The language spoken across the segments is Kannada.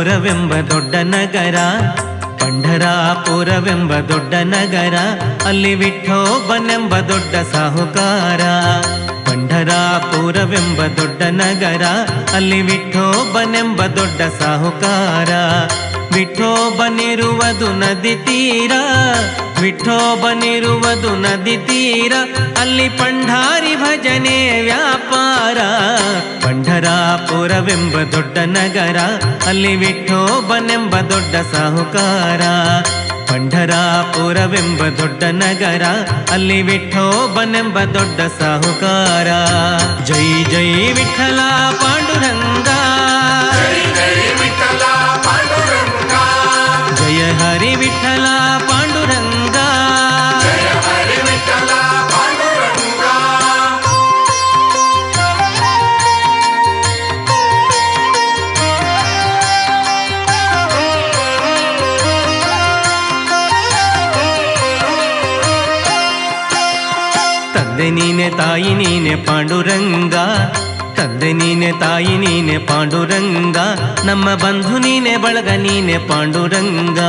ಪಂಢರಾಪುರವೆಂಬ ದೊಡ್ಡ ನಗರ, ಪಂಢರಾಪುರವೆಂಬ ದೊಡ್ಡ ನಗರ, ಅಲ್ಲಿ ವಿಠೋಬನೆಂಬ ದೊಡ್ಡ ಸಾಹುಕಾರ. ಪಂಢರಾಪುರವೆಂಬ ದೊಡ್ಡ ನಗರ, ಅಲ್ಲಿ ವಿಠೋಬನೆಂಬ ದೊಡ್ಡ ಸಾಹುಕಾರ. ವಿಠೋಬನಿರುವುದು ನದಿ ತೀರ, ವಿಠೋಬನಿರುವುದು ನದಿ ತೀರ, ಅಲ್ಲಿ ಪಂಢಾರಿ ಭಜನೆ ವ್ಯಾಪಾರ. ಪಂಢರಾಪುರವೆಂಬ ದೊಡ್ಡ ನಗರ, ಅಲ್ಲಿ ವಿಠೋಬನೆಂಬ ದೊಡ್ಡ ಸಾಹುಕಾರ. ಪಂಢರಾಪುರವೆಂಬ ದೊಡ್ಡ ನಗರ, ಅಲ್ಲಿ ವಿಠೋಬನೆಂಬ ದೊಡ್ಡ ಸಾಹುಕಾರ. ಜೈ ಜೈ ವಿಠಲ ಪಾಂಡುರಂಗ, ಜಯ ಹರಿ ವಿಠಲ ಪಾಂಡುರಂಗ. ತಂದೆ ನೀನೆ ತಾಯಿ ನೀನೆ ಪಾಂಡುರಂಗ, ತಂದೆ ನೀನೆ ತಾಯಿ ನೀನೆ ಪಾಂಡುರಂಗ, ನಮ್ಮ ಬಂಧು ನೀನೆ ಬಳಗ ನೀನೆ ಪಾಂಡುರಂಗ.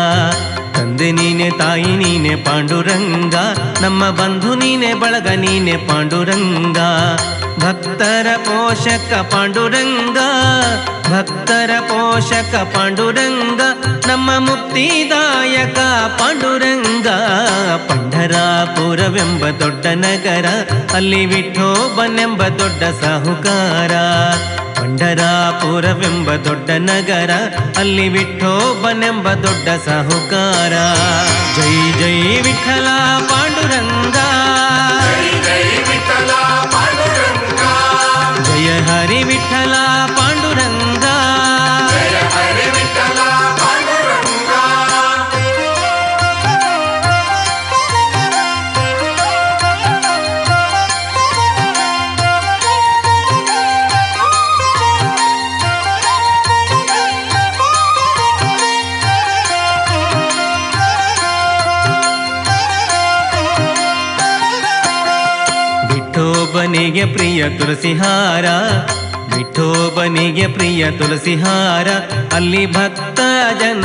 ತಂದೆ ನೀನೆ ತಾಯಿ ನೀನೆ ಪಾಂಡುರಂಗ, ನಮ್ಮ ಬಂಧು ನೀನೆ ಬಳಗ ನೀನೆ ಪಾಂಡುರಂಗ. ಭಕ್ತರ ಪೋಷಕ ಪಾಂಡುರಂಗ, ಭಕ್ತರ ಪೋಷಕ ಪಾಂಡುರಂಗ, ನಮ್ಮ ಮುಕ್ತಿದಾಯಕ ಪಾಂಡುರಂಗ. ಪಂಢರಾಪುರವೆಂಬ ದೊಡ್ಡ ನಗರ, ಅಲ್ಲಿ ವಿಠೋಬನೆಂಬ ದೊಡ್ಡ ಸಾಹುಕಾರ. ಪಂಢರಾಪುರವೆಂಬ ದೊಡ್ಡ ನಗರ, ಅಲ್ಲಿ ವಿಠೋಬನೆಂಬ ದೊಡ್ಡ ಸಾಹುಕಾರ. ಜೈ ಜೈ ವಿಠಲ ಪಾಂಡುರಂಗ, ಜಯ ಹರಿ ವಿಠಲ ಪಾಂಡುರಂಗ. ವಿಠೋಬನಿಗೆ ಪ್ರಿಯ ತುಳಸಿಹಾರ, ವಿಠೋಬನಿಗೆ ಪ್ರಿಯ ತುಳಸಿಹಾರ, ಅಲ್ಲಿ ಭಕ್ತ ಜನ